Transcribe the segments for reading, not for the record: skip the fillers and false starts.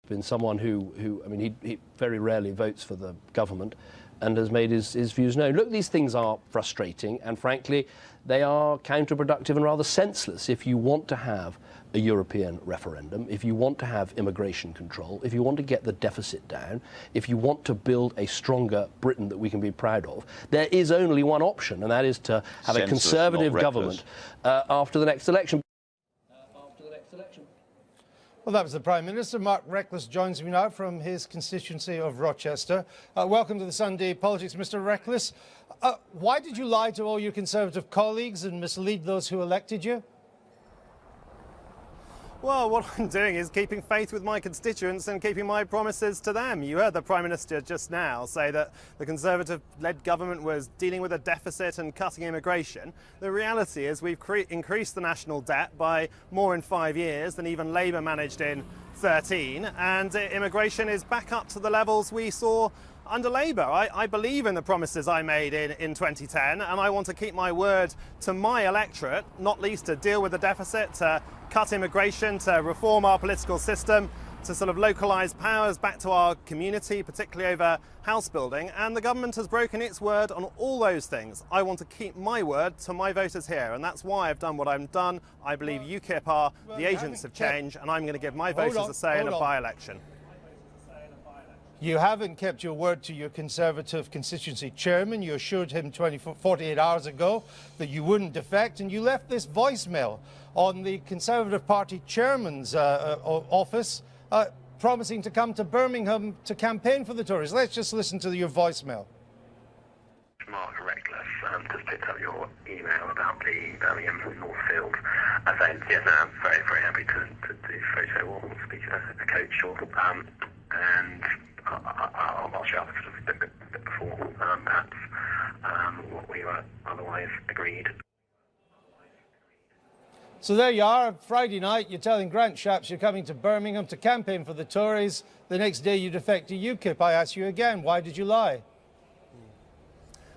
been someone who I mean, he very rarely votes for the government and has made his views known. Look, these things are frustrating, and frankly, they are counterproductive and rather senseless if you want to have a European referendum, if you want to have immigration control, if you want to get the deficit down, if you want to build a stronger Britain that we can be proud of. There is only one option, and that is to have a Conservative government after the next election. Well, that was the Prime Minister. Mark Reckless joins me now from his constituency of Rochester. Welcome to the Sunday Politics, Mr. Reckless. Why did you lie to all your Conservative colleagues and mislead those who elected you? Well, what I'm doing is keeping faith with my constituents and keeping my promises to them. You heard the Prime Minister just now say that the Conservative-led government was dealing with a deficit and cutting immigration. The reality is we've increased the national debt by more in 5 years than even Labour managed in 13, and immigration is back up to the levels we saw under Labour. I believe in the promises I made in 2010, and I want to keep my word to my electorate, not least to deal with the deficit, to cut immigration, to reform our political system, to sort of localise powers back to our community, particularly over house building. And the government has broken its word on all those things. I want to keep my word to my voters here, and that's why I've done what I've done. I believe UKIP are the agents of change, and I'm going to give my voters a say in a by-election. You haven't kept your word to your Conservative constituency chairman. You assured him 48 hours ago that you wouldn't defect, and you left this voicemail on the Conservative Party chairman's office promising to come to Birmingham to campaign for the Tories. Let's just listen to your voicemail. Mark Reckless, just picked up your email about the Birmingham Northfield event. Yes, I'm very, very happy to do photo or speak to a coach or and I'll show up a bit before perhaps what we were otherwise agreed. So there you are, Friday night, you're telling Grant Shapps you're coming to Birmingham to campaign for the Tories. The next day you defect to UKIP. I ask you again, why did you lie?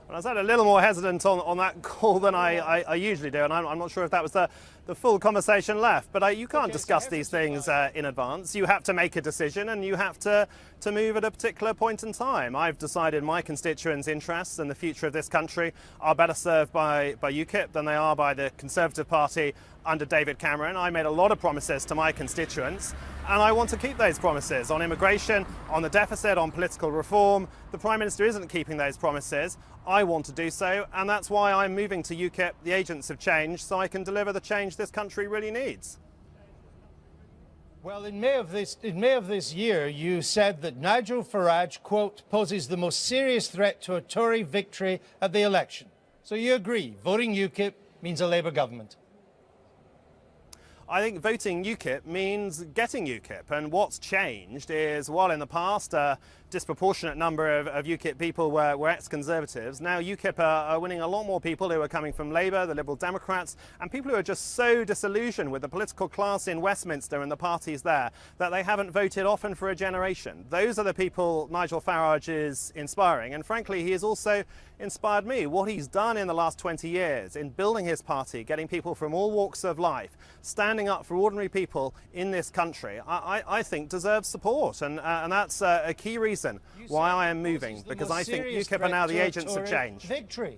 Well, I was a little more hesitant on that call than I usually do, and I'm not sure if that was the full conversation left. But you can't discuss these things in advance. You have to make a decision, and you have to move at a particular point in time. I've decided my constituents' interests and the future of this country are better served by UKIP than they are by the Conservative Party under David Cameron. I made a lot of promises to my constituents, and I want to keep those promises on immigration, on the deficit, on political reform. The Prime Minister isn't keeping those promises. I want to do so, and that's why I'm moving to UKIP, the agents of change, so I can deliver the change this country really needs. Well, in May of this year, you said that Nigel Farage, quote, poses the most serious threat to a Tory victory at the election. So you agree, voting UKIP means a Labour government? I think voting UKIP means getting UKIP, and what's changed is, while in the past a disproportionate number of UKIP people were ex-Conservatives, now UKIP are winning a lot more people who are coming from Labour, the Liberal Democrats, and people who are just so disillusioned with the political class in Westminster and the parties there that they haven't voted often for a generation. Those are the people Nigel Farage is inspiring, and frankly he has also inspired me. What he's done in the last 20 years in building his party, getting people from all walks of life, standing up for ordinary people in this country, I think deserves support, and that's a key reason why I am moving, because I think UKIP are now the agents of change. Victory.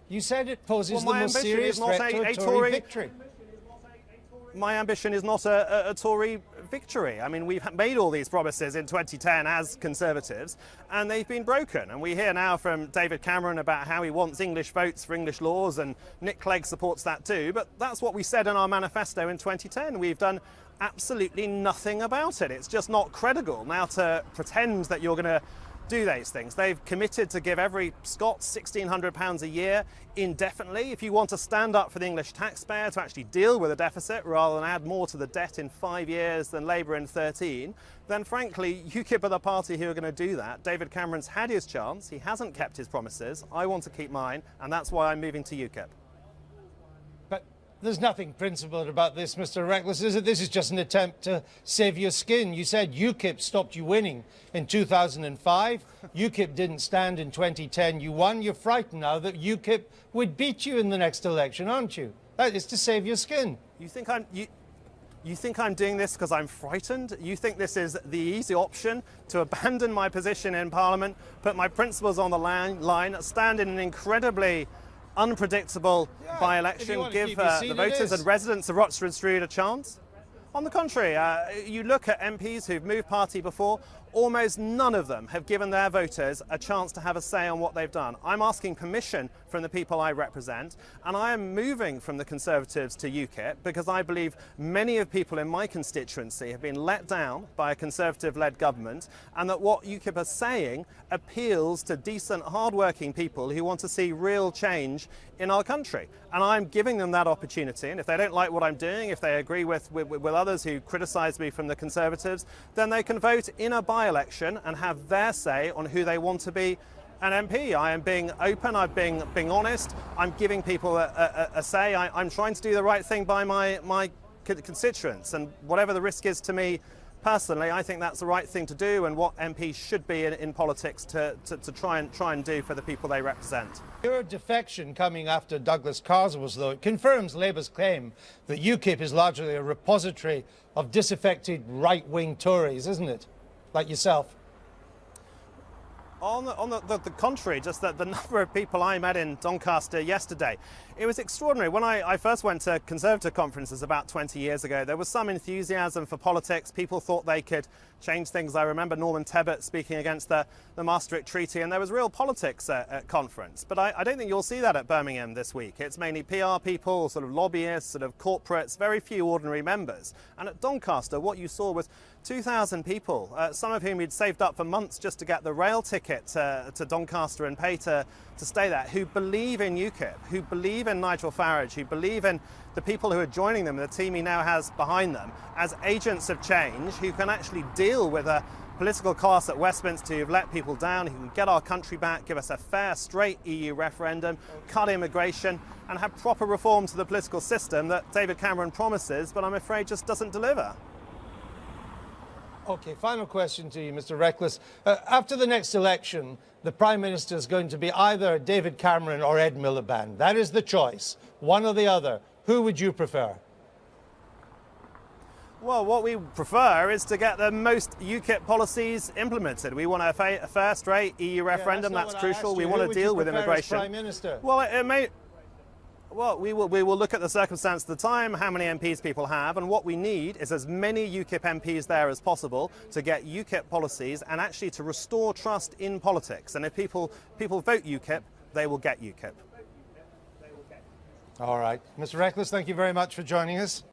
You said it poses the most serious threat to a Tory victory. My ambition is not a Tory victory. I mean, we've made all these promises in 2010 as Conservatives, and they've been broken. And we hear now from David Cameron about how he wants English votes for English laws, and Nick Clegg supports that too. But that's what we said in our manifesto in 2010. We've done absolutely nothing about it. It's just not credible now to pretend that you're going to do those things. They've committed to give every Scot £1,600 a year indefinitely. If you want to stand up for the English taxpayer to actually deal with a deficit rather than add more to the debt in 5 years than Labour in 13, then frankly UKIP are the party who are going to do that. David Cameron's had his chance. He hasn't kept his promises. I want to keep mine, and that's why I'm moving to UKIP. There's nothing principled about this, Mr. Reckless, is it? This is just an attempt to save your skin. You said UKIP stopped you winning in 2005. UKIP didn't stand in 2010. You won. You're frightened now that UKIP would beat you in the next election, aren't you? That is to save your skin. You think You think I'm doing this because I'm frightened? You think this is the easy option to abandon my position in Parliament, put my principles on the line, stand in an incredibly unpredictable by-election, give the voters and residents of Rochester Street a chance? On the contrary, you look at MPs who've moved party before, almost none of them have given their voters a chance to have a say on what they've done. I'm asking permission from the people I represent, and I am moving from the Conservatives to UKIP because I believe many of people in my constituency have been let down by a Conservative-led government, and that what UKIP are saying appeals to decent, hard-working people who want to see real change in our country. And I'm giving them that opportunity, and if they don't like what I'm doing, if they agree with others who criticise me from the Conservatives, then they can vote in a by-election and have their say on who they want to be an MP. I am being open, I'm being honest, I'm giving people a say, I'm trying to do the right thing by my constituents, and whatever the risk is to me personally, I think that's the right thing to do and what MPs should be in politics to try and do for the people they represent. Your defection coming after Douglas Carswell's, though, it confirms Labour's claim that UKIP is largely a repository of disaffected right-wing Tories, isn't it? Like yourself. On the contrary, just that the number of people I met in Doncaster yesterday, it was extraordinary. When I first went to Conservative conferences about 20 years ago, there was some enthusiasm for politics. People thought they could change things. I remember Norman Tebbit speaking against the Maastricht Treaty, and there was real politics at conference. But I don't think you'll see that at Birmingham this week. It's mainly PR people, sort of lobbyists, sort of corporates, very few ordinary members. And at Doncaster, what you saw was 2,000 people, some of whom you'd saved up for months just to get the rail ticket to Doncaster and pay to stay there, who believe in UKIP, who believe in Nigel Farage, who believe in the people who are joining them, the team he now has behind them, as agents of change, who can actually deal with a political class at Westminster who've let people down, who can get our country back, give us a fair, straight EU referendum, cut immigration, and have proper reform to the political system that David Cameron promises, but I'm afraid just doesn't deliver. Okay, final question to you, Mr. Reckless. After the next election, the Prime Minister is going to be either David Cameron or Ed Miliband. That is the choice, one or the other. Who would you prefer? Well, what we prefer is to get the most UKIP policies implemented. We want a fair, straight EU referendum. That's crucial. We want to deal with immigration. Prime Minister? Well, we will look at the circumstance of the time, how many MPs people have, and what we need is as many UKIP MPs there as possible to get UKIP policies and actually to restore trust in politics. And if people vote UKIP, they will get UKIP. All right. Mr. Reckless, thank you very much for joining us.